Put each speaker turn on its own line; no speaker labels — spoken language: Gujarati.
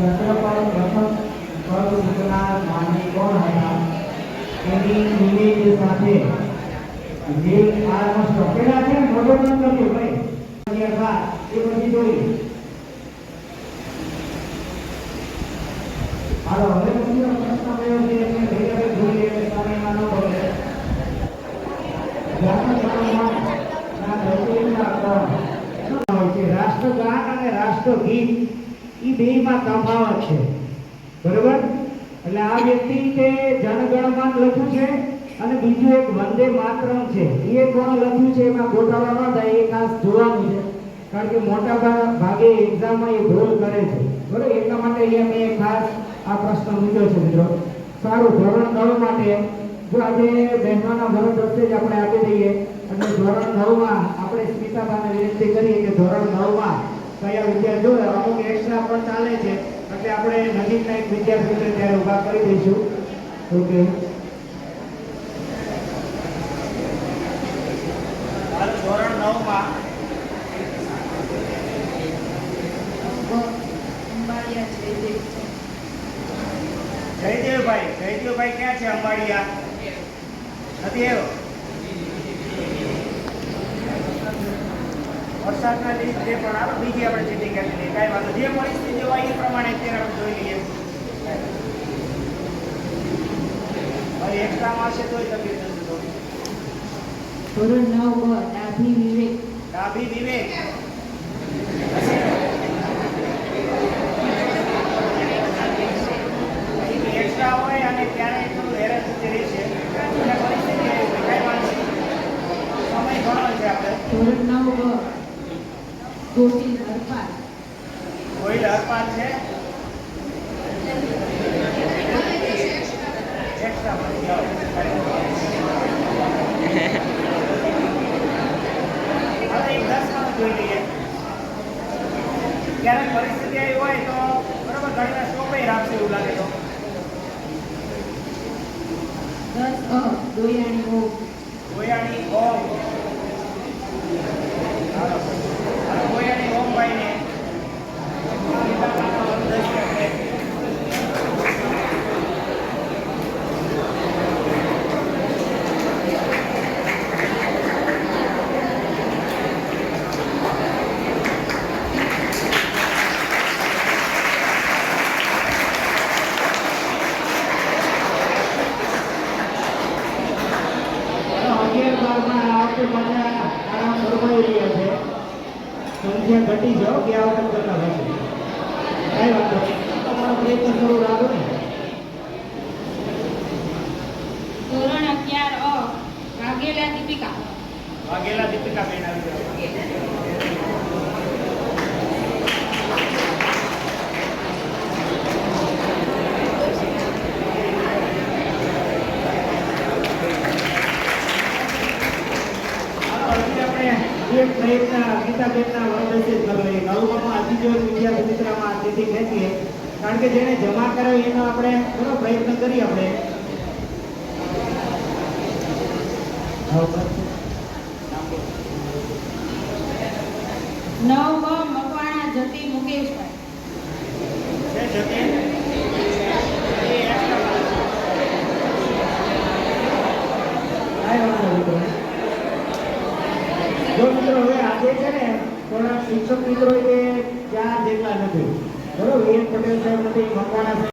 છત્રપતિ પ્રથમ પદ જીતનાર માનવી કોણ હતા? એની ઇમેજ સાથે જે આ સ્ટોકેલા છે મોટો ન કર્યો ભાઈ એ પછી જોઈ. હાલો હવે પછી પ્રશ્ન કયો છે એને ભેગા જોઈ લે સમયમાં ન બગડે. રાષ્ટ્રગાન અને રાષ્ટ્રગીત એ બેમાં તફાવત છે, બરોબર? એટલે આ વ્યક્તિ તે જનગણમન લખ્યું છે અને બીજું એક વંદે માતરમ છે. એ કોણ લખ્યું છે એમાં ગોટાળો ન થાય એ ખાસ જોવાનું છે, કારણ કે મોટા ભાગે એક્ઝામમાં એ ભૂલ કરે છે, બરોબર? એટલા માટે અહીંયા મેં ખાસ આ પ્રશ્ન મૂક્યો છે મિત્રો. સારું, ધોરણ 9 માટે જો આજે બહેનોના ભરત હસ્તે જ આપણે આપી દઈએ એટલે ધોરણ 9 માં આપણે સ્મિતાબાને વિનંતી કરીએ કે ધોરણ 9 માં કયા વિદ્યાર્થીઓ અમુક એક્સ્ટ્રા પણ ચાલે છે એટલે આપણે નજીકના એક વિદ્યાર્થીને ત્યારે ઊભા કરી દઈશું. ઓકે,
ધોરણ 9 માં જયદેવભાઈ ક્યાં છે? અંબાડિયા નથી આવ્યો. વરસાદના લીધે પણ આપણે બીજી આપણે ચીટી કરી લઈએ, કાંઈ વાંધો. જે પરિસ્થિતિ હોય એ પ્રમાણે અત્યારે આપણે જોઈ લઈએ. હવે એક્સ્ટ્રામાં હશે તોય તકલીફ નથી.
ધોરણ 9 ડાભી વિવેક.
ડાભી વિવેક એક્સ્ટ્રા હોય અને ક્યારેય થોડું હેરાન થતી રહી છે એટલે પરિસ્થિતિ કાંઈ વાંધો સમય ઘણો છે. આપણે
ધોરણ 9 ગોહિલ હરપાલ.
ગોહિલ હરપાલ છે. એક્સ્ટ્રા મળી જાઓ. હવે એક 10 માં જોઈ લઈએ. ક્યારેક પરિસ્થિતિ આવી હોય તો બરોબર ઘણી વાર સ્ટોપે રાખશે એવું લાગે તો.
10 દોયાણી ઓમ.
ગોયાણી ઓમ. ગોયાણી ઓમભાઈને
સંખ્યા ઘટી જાઓ કે આ વખત કરતા હશે કઈ વાંધો નહીં. તમારો પ્રયત્ન શરૂ રાખો ને.
ધોરણ 11 વાઘેલા દીપિકા.
વાઘેલા દીપિકા બેન આવી જાઓ.
એક પ્રયત્ન ગીતાબેનના વર્ણિત કરો. એ 9માં હજી જો વિદ્યાર્થી મિત્રમાં તેથી ખેંચીએ, કારણ કે જેને જમા કરાવી એનો આપણે ઘણો પ્રયત્ન કરીએ. આપણે
9 મકવાણા જતી મુકેશભાઈ.
છે જતી
જો મિત્રો હવે આજે છે ને થોડા શિક્ષક મિત્રો એ 4 જેટલા નથી, બરોબર? વીએન પટેલ સાહેબ નથી, મકવાણા સાહેબ